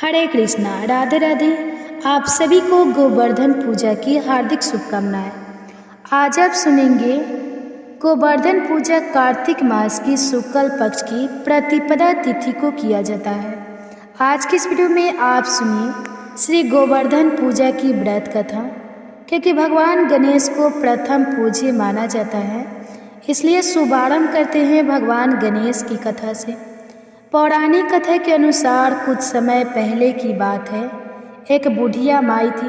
हरे कृष्णा, राधे राधे। आप सभी को गोवर्धन पूजा की हार्दिक शुभकामनाएं। आज आप सुनेंगे गोवर्धन पूजा कार्तिक मास की शुक्ल पक्ष की प्रतिपदा तिथि को किया जाता है। आज की इस वीडियो में आप सुनिए श्री गोवर्धन पूजा की व्रत कथा। क्योंकि भगवान गणेश को प्रथम पूज्य माना जाता है, इसलिए शुभारंभ करते हैं भगवान गणेश की कथा से। पौराणिक कथा के अनुसार कुछ समय पहले की बात है। एक बुढ़िया माई थी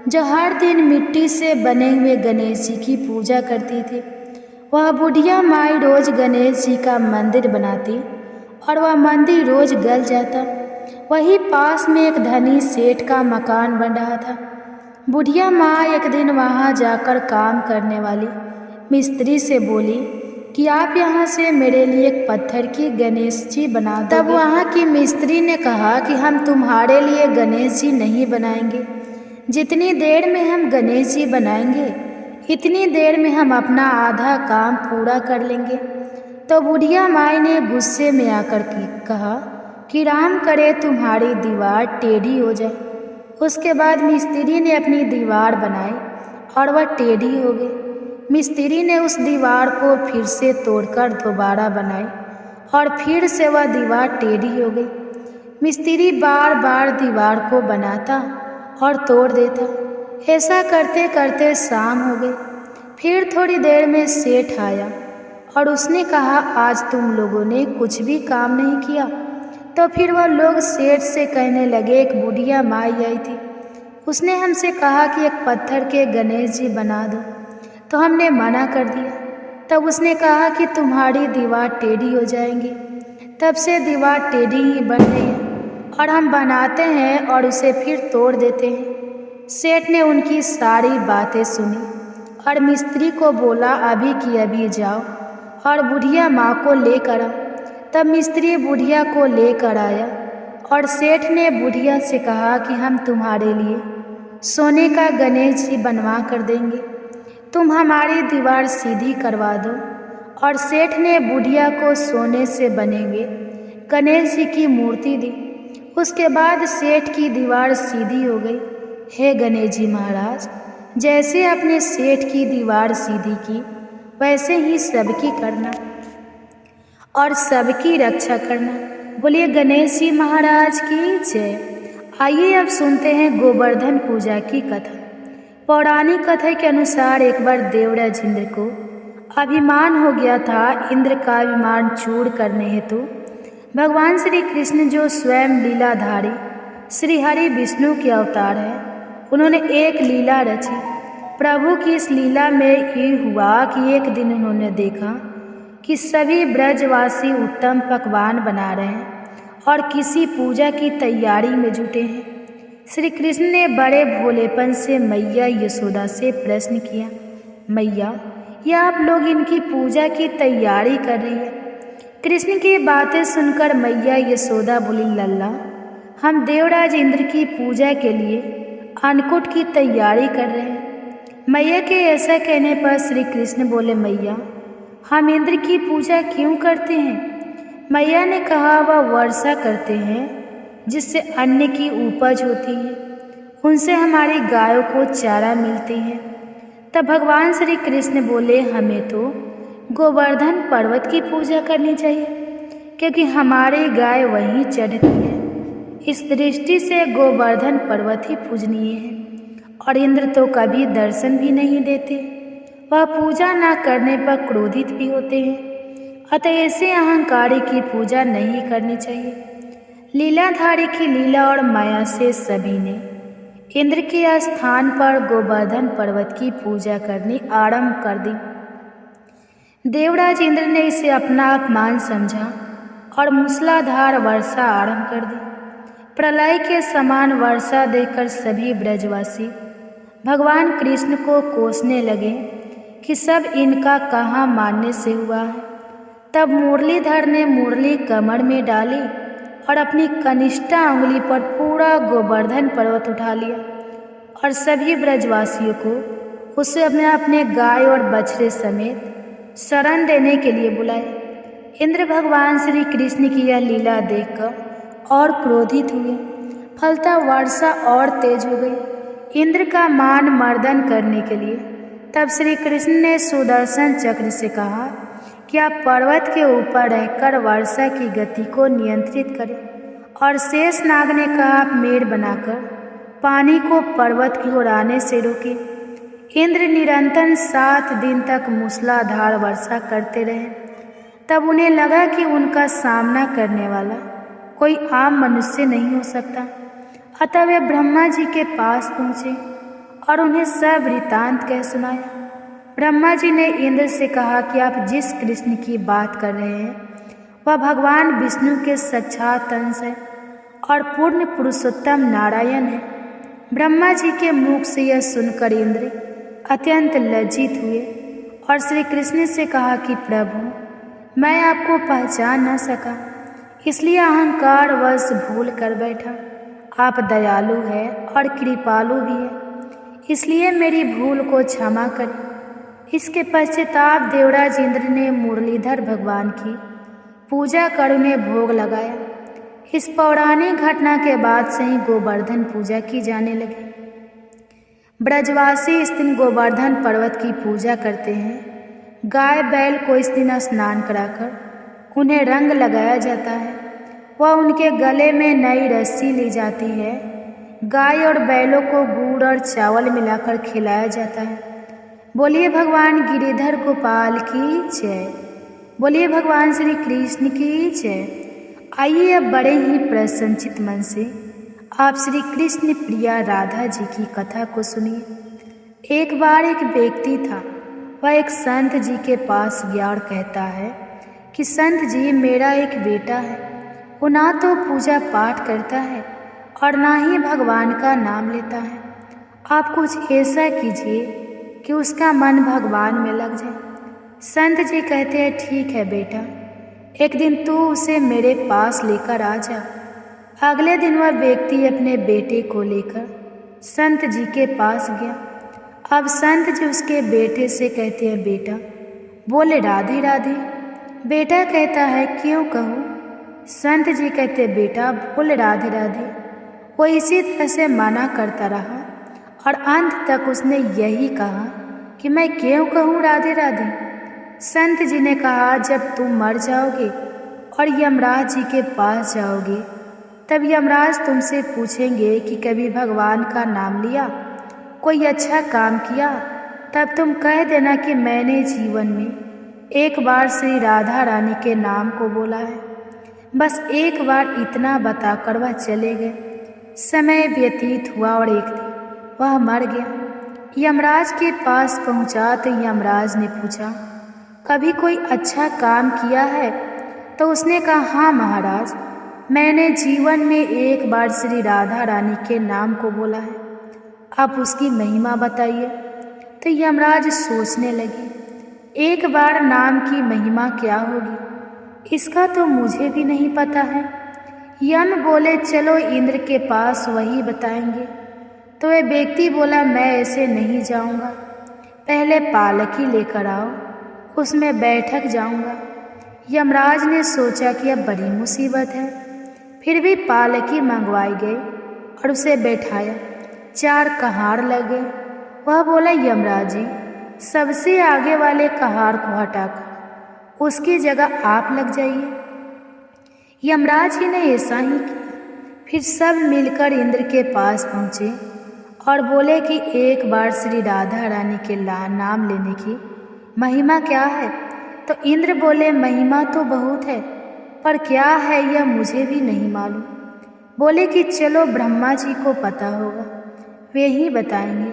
जो हर दिन मिट्टी से बने हुए गणेश जी की पूजा करती थी। वह बुढ़िया माई रोज गणेश जी का मंदिर बनाती और वह मंदिर रोज गल जाता। वहीं पास में एक धनी सेठ का मकान बन रहा था। बुढ़िया माँ एक दिन वहाँ जाकर काम करने वाली मिस्त्री से बोली कि आप यहाँ से मेरे लिए एक पत्थर की गणेश जी बना दो। तब वहाँ की मिस्त्री ने कहा कि हम तुम्हारे लिए गणेश जी नहीं बनाएंगे। जितनी देर में हम गणेश जी बनाएंगे इतनी देर में हम अपना आधा काम पूरा कर लेंगे। तो बुढ़िया माई ने गुस्से में आकर कहा कि राम करे तुम्हारी दीवार टेढ़ी हो जाए। उसके बाद मिस्त्री ने अपनी दीवार बनाई और वह टेढ़ी हो गई। मिस्त्री ने उस दीवार को फिर से तोड़कर दोबारा बनाई और फिर से वह दीवार टेढ़ी हो गई। मिस्त्री बार बार दीवार को बनाता और तोड़ देता। ऐसा करते करते शाम हो गई। फिर थोड़ी देर में सेठ आया और उसने कहा आज तुम लोगों ने कुछ भी काम नहीं किया। तो फिर वह लोग सेठ से कहने लगे एक बुढ़िया माई आई थी, उसने हमसे कहा कि एक पत्थर के गणेश जी बना दो, तो हमने मना कर दिया। तब उसने कहा कि तुम्हारी दीवार टेढ़ी हो जाएंगी। तब से दीवार टेढ़ी ही बन रही है और हम बनाते हैं और उसे फिर तोड़ देते हैं। सेठ ने उनकी सारी बातें सुनी और मिस्त्री को बोला अभी की अभी जाओ और बुढ़िया माँ को लेकर आओ। तब मिस्त्री बुढ़िया को लेकर आया और सेठ ने बुढ़िया से कहा कि हम तुम्हारे लिए सोने का गणेश जी बनवा कर देंगे, तुम हमारी दीवार सीधी करवा दो। और सेठ ने बुढ़िया को सोने से बनेंगे गणेश जी की मूर्ति दी। उसके बाद सेठ की दीवार सीधी हो गई। हे गणेश जी महाराज, जैसे आपने सेठ की दीवार सीधी की वैसे ही सबकी करना और सबकी रक्षा करना। बोलिए गणेश जी महाराज की जय। आइए अब सुनते हैं गोवर्धन पूजा की कथा। पौराणिक कथा के अनुसार एक बार देवराज इंद्र को अभिमान हो गया था। इंद्र का अभिमान चूर करने हेतु भगवान श्री कृष्ण जो स्वयं लीलाधारी श्री हरि विष्णु के अवतार हैं, उन्होंने एक लीला रची। प्रभु की इस लीला में ये हुआ कि एक दिन उन्होंने देखा कि सभी ब्रजवासी उत्तम पकवान बना रहे हैं और किसी पूजा की तैयारी में जुटे हैं। श्री कृष्ण ने बड़े भोलेपन से मैया यशोदा से प्रश्न किया, मैया यह आप लोग इनकी पूजा की तैयारी कर रही है। कृष्ण की बातें सुनकर मैया यशोदा बोली, लल्ला हम देवराज इंद्र की पूजा के लिए अन्नकूट की तैयारी कर रहे हैं। मैया के ऐसा कहने पर श्री कृष्ण बोले, मैया हम इंद्र की पूजा क्यों करते हैं? मैया ने कहा वह वर्षा करते हैं जिससे अन्न की उपज होती है, उनसे हमारी गायों को चारा मिलती है। तब भगवान श्री कृष्ण बोले हमें तो गोवर्धन पर्वत की पूजा करनी चाहिए, क्योंकि हमारी गाय वहीं चढ़ती है। इस दृष्टि से गोवर्धन पर्वत ही पूजनीय है। और इंद्र तो कभी दर्शन भी नहीं देते, वह पूजा न करने पर क्रोधित भी होते हैं। अतः ऐसे अहंकारी की पूजा नहीं करनी चाहिए। लीलाधारी की लीला और माया से सभी ने इंद्र के स्थान पर गोवर्धन पर्वत की पूजा करनी आरंभ कर दी। देवराज इंद्र ने इसे अपना अपमान समझा और मूसलाधार वर्षा आरंभ कर दी। प्रलय के समान वर्षा देखकर सभी ब्रजवासी भगवान कृष्ण को कोसने लगे कि सब इनका कहाँ मानने से हुआ है। तब मुरलीधर ने मुरली कमर में डाली और अपनी कनिष्ठा उंगली पर पूरा गोवर्धन पर्वत उठा लिया और सभी ब्रजवासियों को उसे अपने गाय और बछड़े समेत शरण देने के लिए बुलाया। इंद्र भगवान श्री कृष्ण की यह लीला देखकर और क्रोधित हुए। फलता वर्षा और तेज हो गई इंद्र का मान मर्दन करने के लिए। तब श्री कृष्ण ने सुदर्शन चक्र से कहा कि आप पर्वत के ऊपर रहकर वर्षा की गति को नियंत्रित करें, और शेष नाग ने कहा आप मेड़ बनाकर पानी को पर्वत की ओर आने से रोके। इंद्र निरंतर 7 दिन तक मूसलाधार वर्षा करते रहे। तब उन्हें लगा कि उनका सामना करने वाला कोई आम मनुष्य नहीं हो सकता। अतः वे ब्रह्मा जी के पास पहुँचे और उन्हें सब वृतांत कह सुनाया। ब्रह्मा जी ने इंद्र से कहा कि आप जिस कृष्ण की बात कर रहे हैं वह भगवान विष्णु के साक्षात अंश है और पूर्ण पुरुषोत्तम नारायण है। ब्रह्मा जी के मुख से यह सुनकर इंद्र अत्यंत लज्जित हुए और श्री कृष्ण से कहा कि प्रभु मैं आपको पहचान न सका, इसलिए अहंकार वश भूल कर बैठा। आप दयालु हैं और कृपालु भी हैं, इसलिए मेरी भूल को क्षमा करें। इसके पश्चाताप देवराज इंद्र ने मुरलीधर भगवान की पूजा कर उन्हें भोग लगाया। इस पौराणिक घटना के बाद से ही गोवर्धन पूजा की जाने लगी। ब्रजवासी इस दिन गोवर्धन पर्वत की पूजा करते हैं। गाय बैल को इस दिन स्नान कराकर उन्हें रंग लगाया जाता है। वह उनके गले में नई रस्सी ली जाती है। गाय और बैलों को गुड़ और चावल मिलाकर खिलाया जाता है। बोलिए भगवान गिरिधर गोपाल की जय। बोलिए भगवान श्री कृष्ण की जय। आइए अब बड़े ही प्रसन्नचित मन से आप श्री कृष्ण प्रिया राधा जी की कथा को सुनिए। एक बार एक व्यक्ति था। वह एक संत जी के पास गया और कहता है कि संत जी मेरा एक बेटा है। वो ना तो पूजा पाठ करता है और ना ही भगवान का नाम लेता है। आप कुछ ऐसा कीजिए कि उसका मन भगवान में लग जाए। संत जी कहते हैं ठीक है बेटा, एक दिन तू उसे मेरे पास लेकर आ जा। अगले दिन वह व्यक्ति अपने बेटे को लेकर संत जी के पास गया। अब संत जी उसके बेटे से कहते हैं बेटा बोले राधे राधे। बेटा कहता है क्यों कहूँ। संत जी कहते बेटा बोले राधे राधे। वो इसी तरह से मना करता रहा और अंत तक उसने यही कहा कि मैं क्यों कहूँ राधे राधे। संत जी ने कहा जब तुम मर जाओगे और यमराज जी के पास जाओगे तब यमराज तुमसे पूछेंगे कि कभी भगवान का नाम लिया, कोई अच्छा काम किया, तब तुम कह देना कि मैंने जीवन में एक बार श्री राधा रानी के नाम को बोला है। बस एक बार इतना बताकर वह चले गए। समय व्यतीत हुआ और एक दिन वह मर गया। यमराज के पास पहुंचा तो यमराज ने पूछा कभी कोई अच्छा काम किया है। तो उसने कहा हाँ महाराज, मैंने जीवन में एक बार श्री राधा रानी के नाम को बोला है। आप उसकी महिमा बताइए। तो यमराज सोचने लगे एक बार नाम की महिमा क्या होगी, इसका तो मुझे भी नहीं पता है। यम बोले चलो इंद्र के पास वही बताएंगे। तो वह व्यक्ति बोला मैं ऐसे नहीं जाऊंगा, पहले पालकी लेकर आओ, उसमें बैठक जाऊंगा। यमराज ने सोचा कि अब बड़ी मुसीबत है, फिर भी पालकी मंगवाई गई और उसे बैठाया। 4 कहार लगे। वह बोला यमराज जी सबसे आगे वाले कहार को हटाकर उसकी जगह आप लग जाइए। यमराज जी ने ऐसा ही किया। फिर सब मिलकर इंद्र के पास पहुँचे और बोले कि एक बार श्री राधा रानी के नाम लेने की महिमा क्या है। तो इंद्र बोले महिमा तो बहुत है, पर क्या है यह मुझे भी नहीं मालूम। बोले कि चलो ब्रह्मा जी को पता होगा, वे ही बताएंगे।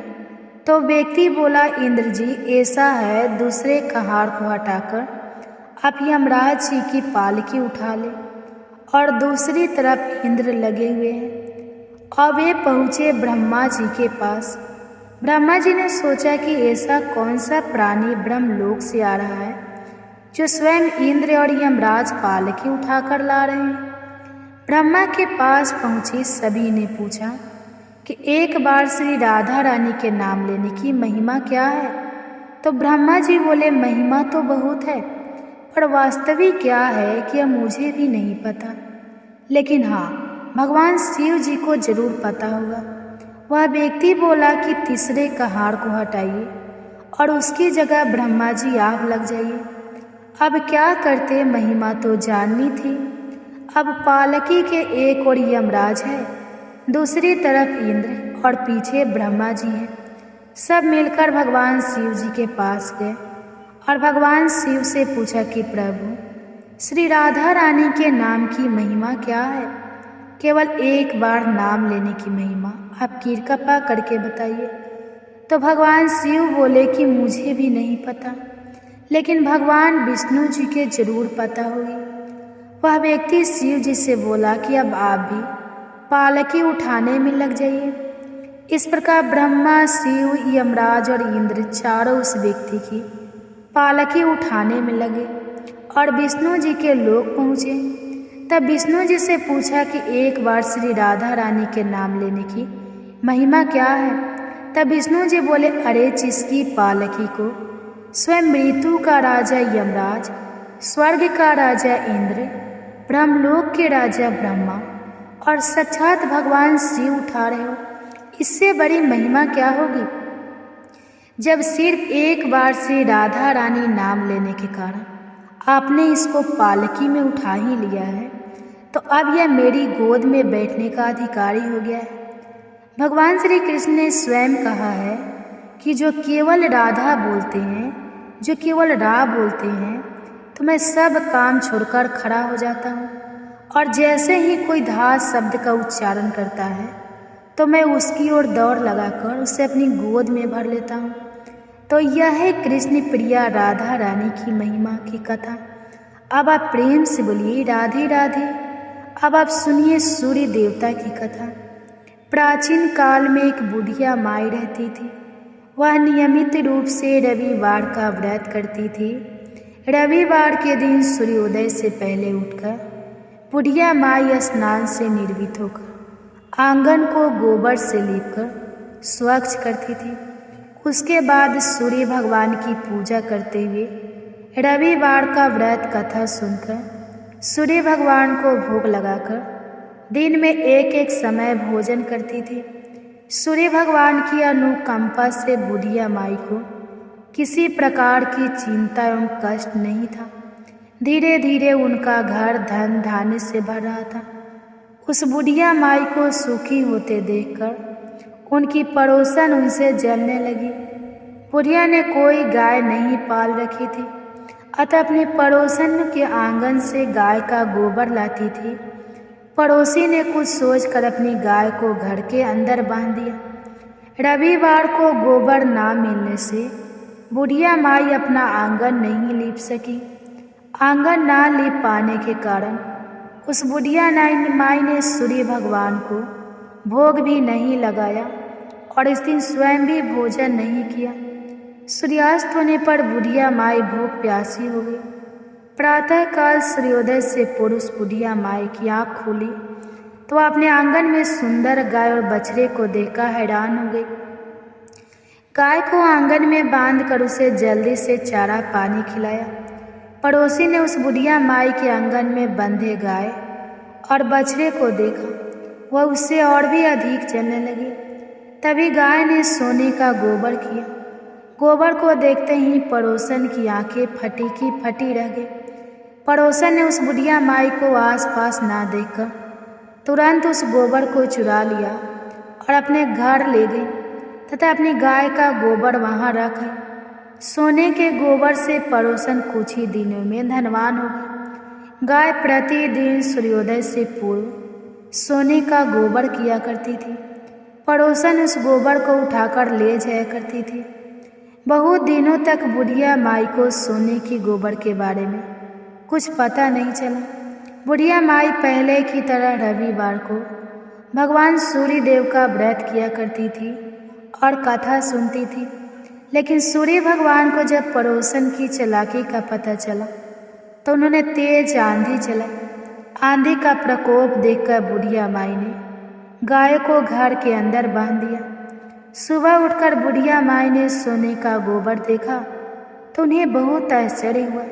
तो व्यक्ति बोला इंद्र जी ऐसा है, दूसरे कहार को हटाकर आप यमराज जी की पालकी उठा ले। और दूसरी तरफ इंद्र लगे हुए हैं और वे पहुँचे ब्रह्मा जी के पास। ब्रह्मा जी ने सोचा कि ऐसा कौन सा प्राणी ब्रह्मलोक से आ रहा है जो स्वयं इंद्र और यमराज पालकी उठाकर ला रहे हैं। ब्रह्मा के पास पहुँचे सभी ने पूछा कि एक बार श्री राधा रानी के नाम लेने की महिमा क्या है। तो ब्रह्मा जी बोले महिमा तो बहुत है, पर वास्तविक क्या है कि यह मुझे भी नहीं पता, लेकिन हाँ भगवान शिव जी को जरूर पता होगा। वह व्यक्ति बोला कि तीसरे कहार को हटाइए और उसकी जगह ब्रह्मा जी आप लग जाइए। अब क्या करते, महिमा तो जाननी थी। अब पालकी के एक ओर यमराज है, दूसरी तरफ इंद्र और पीछे ब्रह्मा जी हैं। सब मिलकर भगवान शिव जी के पास गए और भगवान शिव से पूछा कि प्रभु, श्री राधा रानी के नाम की महिमा क्या है? केवल एक बार नाम लेने की महिमा आप कृपा करके बताइए। तो भगवान शिव बोले कि मुझे भी नहीं पता, लेकिन भगवान विष्णु जी के जरूर पता होगी। वह व्यक्ति शिव जी से बोला कि अब आप भी पालकी उठाने में लग जाइए। इस प्रकार ब्रह्मा, शिव, यमराज और इंद्र चारों उस व्यक्ति की पालकी उठाने में लगे और विष्णु जी के लोक पहुँचे। तब विष्णु जी से पूछा कि एक बार श्री राधा रानी के नाम लेने की महिमा क्या है? तब विष्णु जी बोले, अरे जिसकी पालकी को स्वयं मृत्यु का राजा यमराज, स्वर्ग का राजा इंद्र, ब्रह्मलोक के राजा ब्रह्मा और साक्षात भगवान शिव उठा रहे हो, इससे बड़ी महिमा क्या होगी? जब सिर्फ एक बार श्री राधा रानी नाम लेने के कारण आपने इसको पालकी में उठा ही लिया है, तो अब यह मेरी गोद में बैठने का अधिकारी हो गया है। भगवान श्री कृष्ण ने स्वयं कहा है कि जो केवल राधा बोलते हैं, जो केवल रा बोलते हैं, तो मैं सब काम छोड़कर खड़ा हो जाता हूँ, और जैसे ही कोई धा शब्द का उच्चारण करता है तो मैं उसकी ओर दौड़ लगाकर उसे अपनी गोद में भर लेता हूँ। तो यह है कृष्ण प्रिया राधा रानी की महिमा की कथा। अब आप प्रेम से बोलिए राधे राधे। अब आप सुनिए सूर्य देवता की कथा। प्राचीन काल में एक बुढ़िया माई रहती थी। वह नियमित रूप से रविवार का व्रत करती थी। रविवार के दिन सूर्योदय से पहले उठकर बुढ़िया माई स्नान से निर्वित होकर आंगन को गोबर से लीपकर स्वच्छ करती थी। उसके बाद सूर्य भगवान की पूजा करते हुए रविवार का व्रत कथा सुनकर सूर्य भगवान को भोग लगाकर दिन में एक एक समय भोजन करती थी। सूर्य भगवान की अनुकंपा से बुढ़िया माई को किसी प्रकार की चिंता एवं कष्ट नहीं था। धीरे धीरे उनका घर धन धान्य से भर रहा था। उस बुढ़िया माई को सुखी होते देखकर उनकी पड़ोसन उनसे जलने लगी। बुढ़िया ने कोई गाय नहीं पाल रखी थी, अतः अपने पड़ोसन के आंगन से गाय का गोबर लाती थी। पड़ोसी ने कुछ सोचकर अपनी गाय को घर के अंदर बांध दिया। रविवार को गोबर ना मिलने से बुढ़िया माई अपना आंगन नहीं लीप सकी। आंगन ना लीप पाने के कारण उस बुढ़िया माई ने सूर्य भगवान को भोग भी नहीं लगाया और इस दिन स्वयं भी भोजन नहीं किया। सूर्यास्त होने पर बुढ़िया माई भूख प्यासी हो गई। प्रातःकाल सूर्योदय से पूर्व बुढ़िया माई की आँख खुली तो अपने आंगन में सुंदर गाय और बछड़े को देखकर हैरान हो गई। गाय को आंगन में बांधकर उसे जल्दी से चारा पानी खिलाया। पड़ोसी ने उस बुढ़िया माई के आंगन में बंधे गाय और बछड़े को देखा। वह उससे और भी अधिक जलने लगी। तभी गाय ने सोने का गोबर किया। गोबर को देखते ही पड़ोसन की आंखें फटी की फटी रह गई। पड़ोसन ने उस बुढ़िया माई को आसपास ना देखकर तुरंत उस गोबर को चुरा लिया और अपने घर ले गई तथा अपनी गाय का गोबर वहाँ रख आई। सोने के गोबर से पड़ोसन कुछ ही दिनों में धनवान हो गई। गाय प्रतिदिन सूर्योदय से पूर्व सोने का गोबर किया करती थी। पड़ोसन उस गोबर को उठाकर ले जाया करती थी। बहुत दिनों तक बुढ़िया माई को सोने की गोबर के बारे में कुछ पता नहीं चला। बुढ़िया माई पहले की तरह रविवार को भगवान सूर्य देव का व्रत किया करती थी और कथा सुनती थी। लेकिन सूर्य भगवान को जब पड़ोसन की चालाकी का पता चला तो उन्होंने तेज आंधी चलाई। आंधी का प्रकोप देखकर बुढ़िया माई ने गाय को घर के अंदर बांध दिया। सुबह उठकर बुढ़िया माई ने सोने का गोबर देखा तो उन्हें बहुत आश्चर्य हुआ।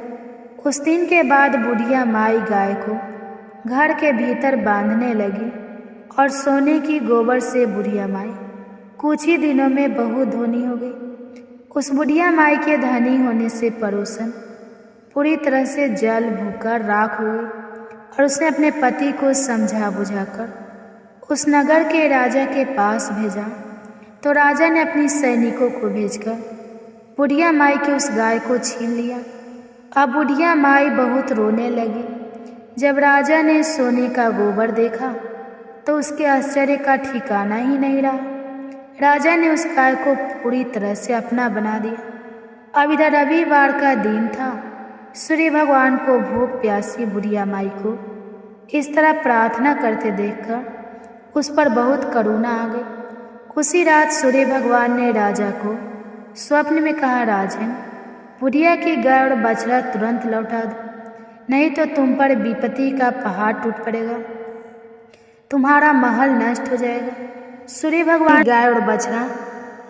उस दिन के बाद बुढ़िया माई गाय को घर के भीतर बांधने लगी और सोने की गोबर से बुढ़िया माई कुछ ही दिनों में बहुत धनी हो गई। उस बुढ़िया माई के धनी होने से पड़ोसन पूरी तरह से जल भूखा राख हो गई और उसने अपने पति को समझा बुझाकर उस नगर के राजा के पास भेजा। तो राजा ने अपनी सैनिकों को भेजकर बुढ़िया माई की उस गाय को छीन लिया। अब बुढ़िया माई बहुत रोने लगी। जब राजा ने सोने का गोबर देखा तो उसके आश्चर्य का ठिकाना ही नहीं रहा। राजा ने उस गाय को पूरी तरह से अपना बना दिया। अब इधर रविवार का दिन था। सूर्य भगवान को भूख प्यासी बुढ़िया माई को इस तरह प्रार्थना करते देखकर उस पर बहुत करुणा आ गई। उसी रात सूर्य भगवान ने राजा को स्वप्न में कहा, राजन, बुढ़िया की गाय और बछड़ा तुरंत लौटा दो, नहीं तो तुम पर विपत्ति का पहाड़ टूट पड़ेगा, तुम्हारा महल नष्ट हो जाएगा। सूर्य भगवान गाय और बछड़ा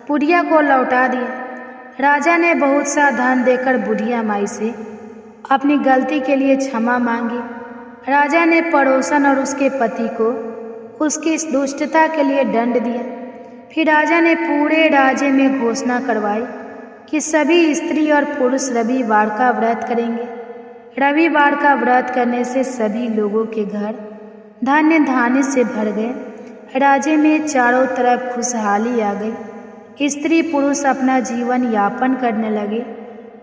बुढ़िया को लौटा दिया। राजा ने बहुत सा धन देकर बुढ़िया माई से अपनी गलती के लिए क्षमा मांगी। राजा ने पड़ोसन और उसके पति को उसकी इस दुष्टता के लिए दंड दिया। फिर राजा ने पूरे राज्य में घोषणा करवाई कि सभी स्त्री और पुरुष रविवार का व्रत करेंगे। रविवार का व्रत करने से सभी लोगों के घर धान्य धान्य से भर गए। राज्य में चारों तरफ खुशहाली आ गई। स्त्री पुरुष अपना जीवन यापन करने लगे।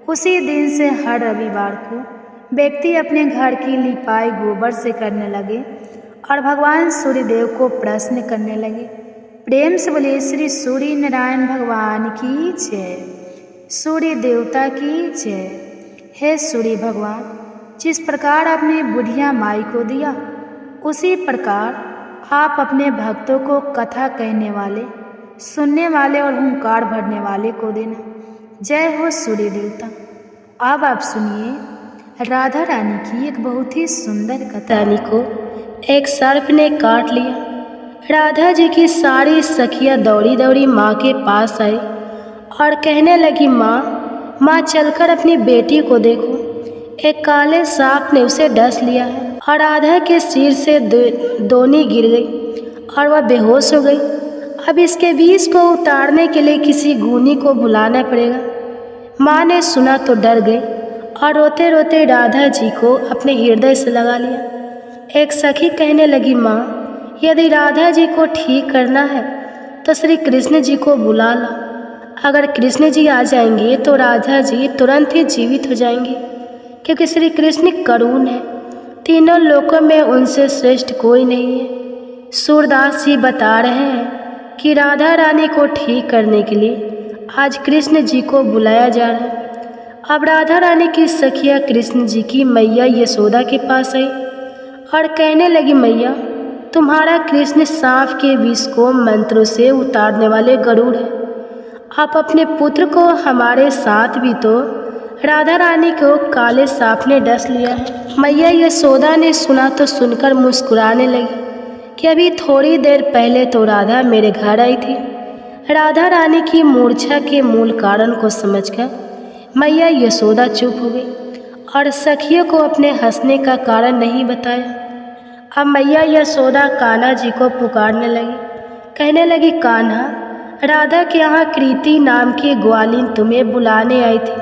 उसी दिन से हर रविवार को व्यक्ति अपने घर की लिपाई गोबर से करने लगे और भगवान सूर्यदेव को प्रश्न करने लगे। प्रेम से बोले श्री सूर्य नारायण भगवान की जय, सूर्य देवता की जय। हे सूर्य भगवान, जिस प्रकार आपने बुढ़िया माई को दिया उसी प्रकार आप अपने भक्तों को कथा कहने वाले, सुनने वाले और हुंकार भरने वाले को देना। जय हो सूर्य देवता। अब आप सुनिए राधा रानी की एक बहुत ही सुंदर कथा। रानी को एक सर्प ने काट लिया। राधा जी की सारी सखियां दौड़ी दौड़ी माँ के पास आई और कहने लगी, माँ चलकर अपनी बेटी को देखो, एक काले सांप ने उसे डस लिया है। और राधा के सिर से दोनी गिर गई और वह बेहोश हो गई। अब इसके विष को उतारने के लिए किसी गुनी को बुलाना पड़ेगा। माँ ने सुना तो डर गई और रोते रोते राधा जी को अपने हृदय से लगा लिया। एक सखी कहने लगी, माँ, यदि राधा जी को ठीक करना है तो श्री कृष्ण जी को बुला ला। अगर कृष्ण जी आ जाएंगे तो राधा जी तुरंत ही जीवित हो जाएंगी, क्योंकि श्री कृष्ण करुण है। तीनों लोकों में उनसे श्रेष्ठ कोई नहीं है। सूरदास जी बता रहे हैं कि राधा रानी को ठीक करने के लिए आज कृष्ण जी को बुलाया जा रहा है। अब राधा रानी की सखिया कृष्ण जी की मैया यशोदा के पास आई और कहने लगी, मैया, तुम्हारा कृष्ण सांप के विष को मंत्रों से उतारने वाले गरुड़ है। आप अपने पुत्र को हमारे साथ भी तो राधा रानी को काले सांप ने डस लिया है। मैया यशोदा ने सुना तो सुनकर मुस्कुराने लगी कि अभी थोड़ी देर पहले तो राधा मेरे घर आई थी। राधा रानी की मूर्छा के मूल कारण को समझकर मैया यशोदा चुप हो गई और सखियों को अपने हंसने का कारण नहीं बताया। अब मैया यशोदा कान्हा जी को पुकारने लगी, कहने लगी, कान्हा, राधा के यहाँ कृति नाम की ग्वालिन तुम्हें बुलाने आई थी,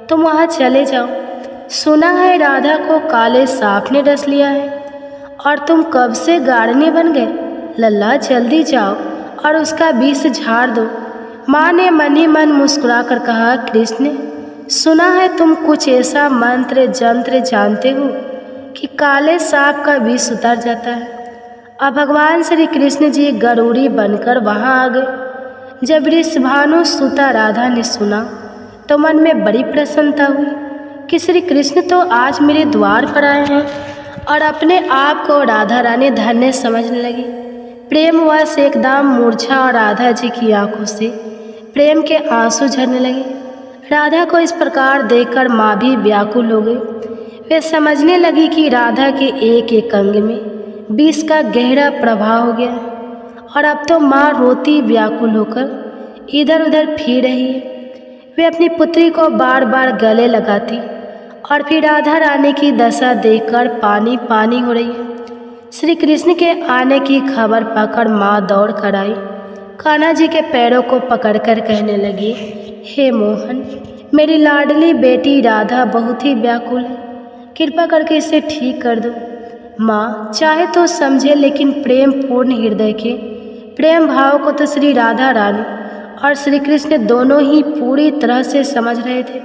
तुम वहाँ चले जाओ। सुना है राधा को काले सांप ने डस लिया है और तुम कब से गाड़ने बन गए। लल्ला, जल्दी जाओ और उसका विष झाड़ दो। माँ ने मन ही मन मुस्कुरा कर कहा, कृष्ण, सुना है तुम कुछ ऐसा मंत्र जंत्र जानते हो कि काले सांप का विष उतर जाता है। अब भगवान श्री कृष्ण जी गरुड़ी बनकर वहाँ आ गए। जब वृषभानु सुता राधा ने सुना तो मन में बड़ी प्रसन्नता हुई कि श्री कृष्ण तो आज मेरे द्वार पर आए हैं, और अपने आप को राधा रानी धन्य समझने लगी। प्रेमवश एकदम मूर्छा और राधा जी की आंखों से प्रेम के आंसू झरने लगे। राधा को इस प्रकार देखकर माँ भी व्याकुल हो गई। वे समझने लगी कि राधा के एक एक अंग में विष का गहरा प्रभाव हो गया है और अब तो माँ रोती व्याकुल होकर इधर उधर फिर रही है। वे अपनी पुत्री को बार बार गले लगाती और फिर राधा रानी की दशा देखकर पानी पानी हो रही है। श्री कृष्ण के आने की खबर पाकर माँ दौड़ कर आई। कान्हा जी के पैरों को पकड़कर कहने लगी, हे मोहन, मेरी लाडली बेटी राधा बहुत ही व्याकुल है, कृपा करके इसे ठीक कर दो। माँ चाहे तो समझे, लेकिन प्रेम पूर्ण हृदय के प्रेम भाव को तो श्री राधा रानी और श्री कृष्ण दोनों ही पूरी तरह से समझ रहे थे।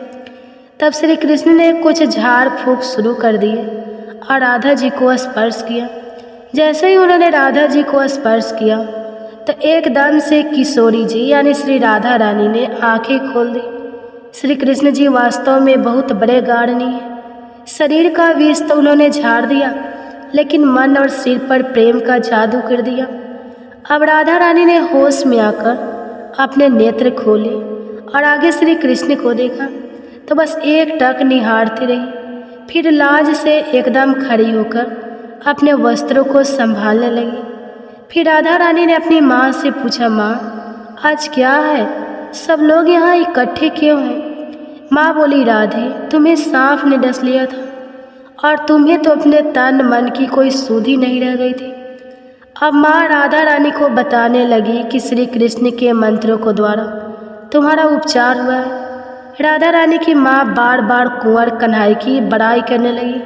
तब श्री कृष्ण ने कुछ झाड़ फूंक शुरू कर दिए और राधा जी को स्पर्श किया। जैसे ही उन्होंने राधा जी को स्पर्श किया तो एकदम से किशोरी जी यानी श्री राधा रानी ने आंखें खोल दी। श्री कृष्ण जी वास्तव में बहुत बड़े गाढ़नी हैं। शरीर का विष तो उन्होंने झाड़ दिया, लेकिन मन और सिर पर प्रेम का जादू कर दिया। अब राधा रानी ने होश में आकर अपने नेत्र खोले और आगे श्री कृष्ण को देखा तो बस एक टक निहारती रही। फिर लाज से एकदम खड़ी होकर अपने वस्त्रों को संभालने लगी। फिर राधा रानी ने अपनी माँ से पूछा, माँ आज क्या है, सब लोग यहाँ इकट्ठे क्यों हैं? माँ बोली, राधे तुम्हें सांप ने डस लिया था और तुम्हें तो अपने तन मन की कोई सुधि नहीं रह गई थी। अब माँ राधा रानी को बताने लगी कि श्री कृष्ण के मंत्रों को द्वारा तुम्हारा उपचार हुआ है। राधा रानी की माँ बार बार कुंवर कन्हई की बड़ाई करने लगी।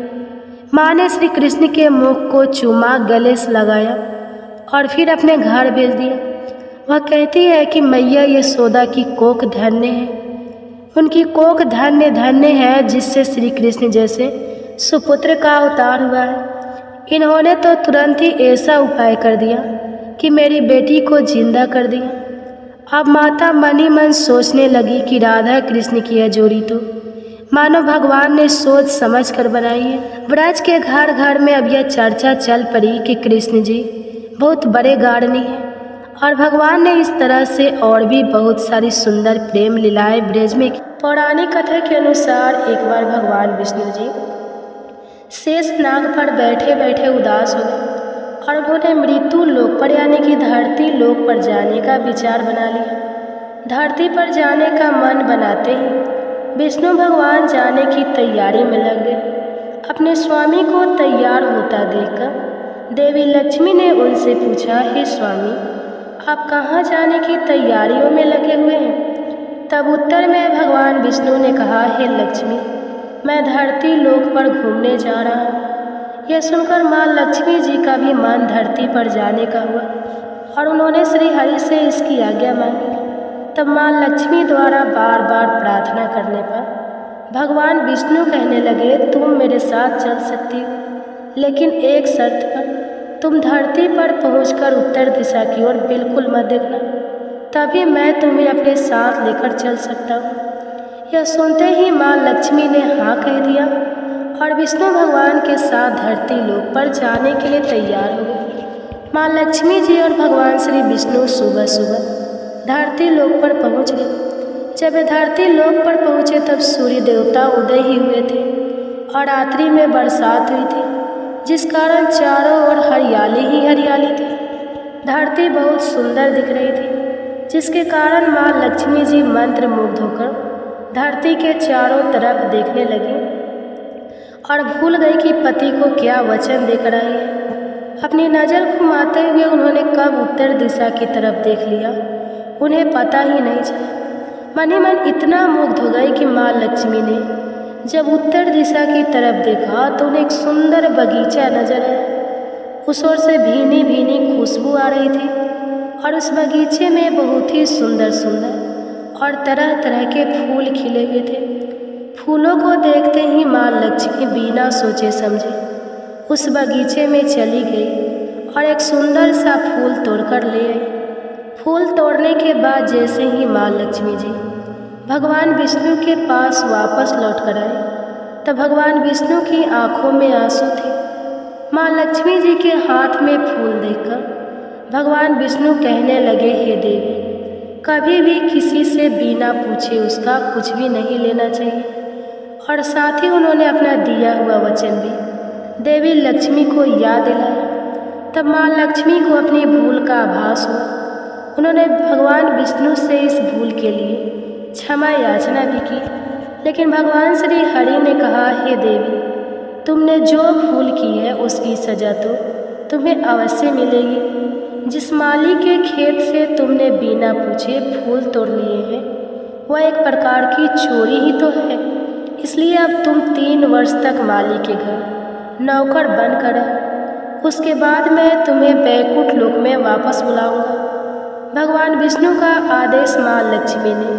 माँ ने श्री कृष्ण के मुख को चूमा, गले से लगाया और फिर अपने घर भेज दिया। वह कहती है कि मैया यशोदा की कोख धन्य है, उनकी कोख धन्य धन्य है जिससे श्री कृष्ण जैसे सुपुत्र का अवतार हुआ है। इन्होंने तो तुरंत ही ऐसा उपाय कर दिया कि मेरी बेटी को जिंदा कर दिया। अब माता मन ही मन सोचने लगी कि राधा कृष्ण की यह जोड़ी तो मानो भगवान ने सोच समझ कर बनाई है। ब्रज के घर घर में अब यह चर्चा चल पड़ी कि कृष्ण जी बहुत बड़े गाढ़नी हैं और भगवान ने इस तरह से और भी बहुत सारी सुंदर प्रेम लीलाएं ब्रज में की। पौराणिक कथा के अनुसार एक बार भगवान विष्णु जी शेष नाग पर बैठे बैठे उदास हो गए और उन्होंने मृत्यु लोक पर यानी कि धरती लोक पर जाने का विचार बना लिया। धरती पर जाने का मन बनाते ही विष्णु भगवान जाने की तैयारी में लग गए। अपने स्वामी को तैयार होता देखकर देवी लक्ष्मी ने उनसे पूछा, हे स्वामी आप कहाँ जाने की तैयारियों में लगे हुए हैं? तब उत्तर में भगवान विष्णु ने कहा, हे लक्ष्मी मैं धरती लोक पर घूमने जा रहा हूँ। यह सुनकर माँ लक्ष्मी जी का भी मन धरती पर जाने का हुआ और उन्होंने श्री हरि से इसकी आज्ञा मांगी। तब माँ लक्ष्मी द्वारा बार बार प्रार्थना करने पर भगवान विष्णु कहने लगे, तुम मेरे साथ चल सकती हो, लेकिन एक शर्त पर, तुम धरती पर पहुंचकर उत्तर दिशा की ओर बिल्कुल मत देखना, तभी मैं तुम्हें अपने साथ लेकर चल सकता हूँ। यह सुनते ही माँ लक्ष्मी ने हाँ कह दिया और विष्णु भगवान के साथ धरती लोक पर जाने के लिए तैयार हो गए। माँ लक्ष्मी जी और भगवान श्री विष्णु सुबह सुबह धरती लोक पर पहुँच गए। जब वे धरती लोक पर पहुँचे तब सूर्य देवता उदय ही हुए थे और रात्रि में बरसात हुई थी, जिस कारण चारों ओर हरियाली ही हरियाली थी। धरती बहुत सुंदर दिख रही थी, जिसके कारण माँ लक्ष्मी जी मंत्र मुग्ध होकर धरती के चारों तरफ देखने लगी और भूल गई कि पति को क्या वचन देकर आई है। अपनी नज़र घुमाते हुए उन्होंने कब उत्तर दिशा की तरफ देख लिया उन्हें पता ही नहीं चला। मन ही मन इतना मुग्ध हो गई कि माँ लक्ष्मी ने जब उत्तर दिशा की तरफ देखा तो उन्हें एक सुंदर बगीचा नजर आया। उस ओर से भीनी भीनी खुशबू आ रही थी और उस बगीचे में बहुत ही सुंदर सुंदर और तरह तरह के फूल खिले हुए थे। फूलों को देखते ही माँ लक्ष्मी बिना सोचे समझे उस बगीचे में चली गई और एक सुंदर सा फूल तोड़कर ले आई। फूल तोड़ने के बाद जैसे ही माँ लक्ष्मी जी भगवान विष्णु के पास वापस लौट कर आए तब भगवान विष्णु की आंखों में आंसू थे। माँ लक्ष्मी जी के हाथ में फूल देखकर भगवान विष्णु कहने लगे, हे देवी कभी भी किसी से बिना पूछे उसका कुछ भी नहीं लेना चाहिए। और साथ ही उन्होंने अपना दिया हुआ वचन भी देवी लक्ष्मी को याद दिलाया। तब माँ लक्ष्मी को अपनी भूल का आभास हुआ। उन्होंने भगवान विष्णु से इस भूल के लिए क्षमा याचना भी की, लेकिन भगवान श्री हरि ने कहा, हे देवी तुमने जो भूल की है उसकी सजा तो तुम्हें अवश्य मिलेगी। जिस माली के खेत से तुमने बिना पूछे फूल तोड़ लिए हैं, वह एक प्रकार की चोरी ही तो है। इसलिए अब तुम 3 वर्ष तक माली के घर नौकर बनकर रहो। उसके बाद मैं तुम्हें बैकुंठ लोक में वापस बुलाऊंगा। भगवान विष्णु का आदेश माँ लक्ष्मी ने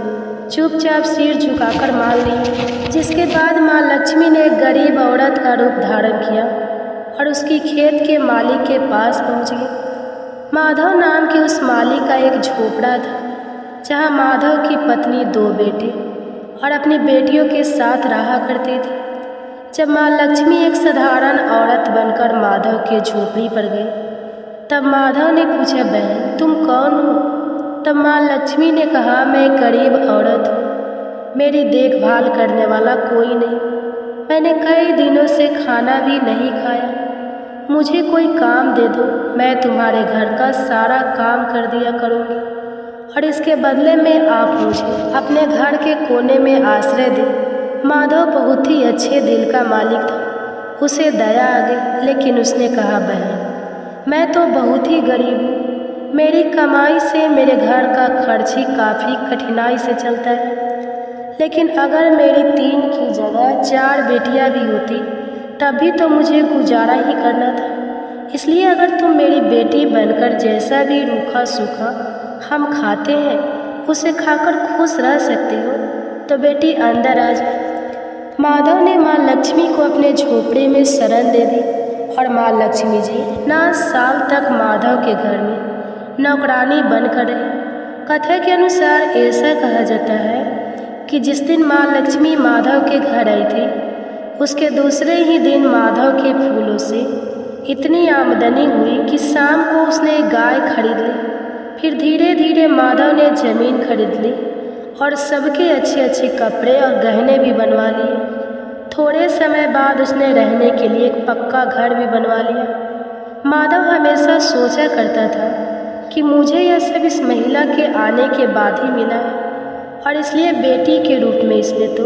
चुपचाप सिर झुकाकर मान ली, जिसके बाद माँ लक्ष्मी ने एक गरीब औरत का रूप धारण किया और उसकी खेत के मालिक के पास पहुँच गई। माधव नाम के उस मालिक का एक झोपड़ा था, जहाँ माधव की पत्नी 2 बेटे और अपनी बेटियों के साथ रहा करती थी। जब माँ लक्ष्मी एक साधारण औरत बनकर माधव के झोपड़ी पर गई, तब माधव ने पूछा, बहन तुम कौन हो? तब माँ लक्ष्मी ने कहा, मैं एक गरीब औरत हूँ, मेरी देखभाल करने वाला कोई नहीं। मैंने कई दिनों से खाना भी नहीं खाया। मुझे कोई काम दे दो, मैं तुम्हारे घर का सारा काम कर दिया करूँगी और इसके बदले में आप मुझे अपने घर के कोने में आश्रय दें। माधव बहुत ही अच्छे दिल का मालिक था। उसे दया आ गई, लेकिन उसने कहा, बहन मैं तो बहुत ही गरीब हूँ। मेरी कमाई से मेरे घर का खर्च ही काफ़ी कठिनाई से चलता है। लेकिन अगर मेरी 3 की जगह 4 बेटियाँ भी होती, तब भी तो मुझे गुजारा ही करना था। इसलिए अगर तुम मेरी बेटी बनकर जैसा भी रूखा सूखा हम खाते हैं उसे खाकर खुश रह सकती हो, तो बेटी अंदर आ जाए। माधव ने माँ लक्ष्मी को अपने झोपड़े में शरण दे दी और माँ लक्ष्मी जी 9 साल तक माधव के घर में नौकरानी बनकर रही। कथा के अनुसार ऐसा कहा जाता है कि जिस दिन माँ लक्ष्मी माधव के घर आई थी, उसके दूसरे ही दिन माधव के फूलों से इतनी आमदनी हुई कि शाम को उसने एक गाय खरीद ली। फिर धीरे धीरे माधव ने ज़मीन खरीद ली और सबके अच्छे अच्छे कपड़े और गहने भी बनवा लिए। थोड़े समय बाद उसने रहने के लिए एक पक्का घर भी बनवा लिया। माधव हमेशा सोचा करता था कि मुझे यह सब इस महिला के आने के बाद ही मिला है और इसलिए बेटी के रूप में इसने तो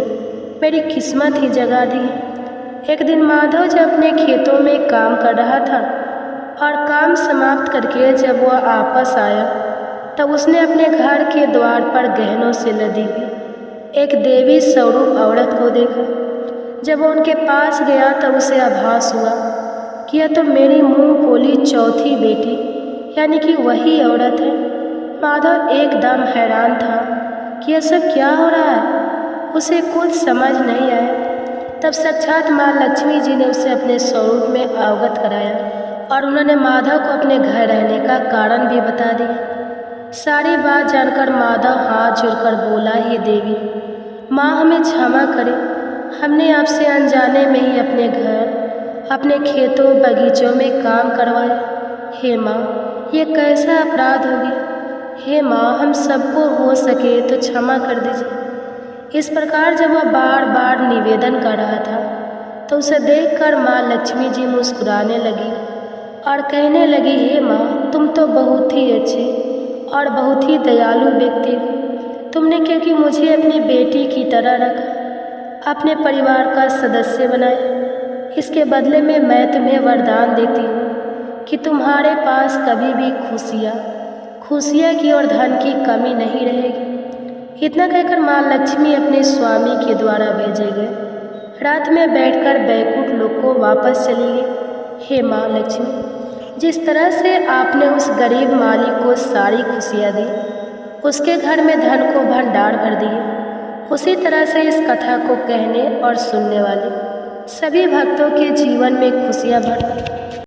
मेरी किस्मत ही जगा दी है। एक दिन माधव जब अपने खेतों में काम कर रहा था और काम समाप्त करके जब वह वापस आया, तब उसने अपने घर के द्वार पर गहनों से लदी हुई एक देवी स्वरूप औरत को देखा। जब वह उनके पास गया तब उसे आभास हुआ कि यह तो मेरी मुँह बोली चौथी बेटी यानी कि वही औरत है। माधव एकदम हैरान था कि यह सब क्या हो रहा है। उसे कुछ समझ नहीं आया। तब साक्षात माँ लक्ष्मी जी ने उसे अपने स्वरूप में अवगत कराया और उन्होंने माधव को अपने घर रहने का कारण भी बता दिया। सारी बात जानकर माधव हाथ जोड़कर बोला, हे देवी माँ हमें क्षमा करें, हमने आपसे अनजाने में ही अपने घर अपने खेतों बगीचों में काम करवाया। हे माँ ये कैसा अपराध हो गया। हे माँ हम सबको हो सके तो क्षमा कर दीजिए। इस प्रकार जब वह बार बार निवेदन कर रहा था तो उसे देखकर माँ लक्ष्मी जी मुस्कुराने लगी और कहने लगी, हे माँ तुम तो बहुत ही अच्छे और बहुत ही दयालु व्यक्ति हो। तुमने क्योंकि मुझे अपनी बेटी की तरह रखा, अपने परिवार का सदस्य बनाया। इसके बदले में मैं तुम्हें वरदान देती हूँ कि तुम्हारे पास कभी भी खुशियाँ की और धन की कमी नहीं रहेगी। इतना कहकर माँ लक्ष्मी अपने स्वामी के द्वारा भेजे गए रात में बैठकर बैकुंठ लोक को वापस चली गई। हे माँ लक्ष्मी, जिस तरह से आपने उस गरीब माली को सारी खुशियाँ दी, उसके घर में धन को भंडार भर दिए, उसी तरह से इस कथा को कहने और सुनने वाले सभी भक्तों के जीवन में खुशियाँ भर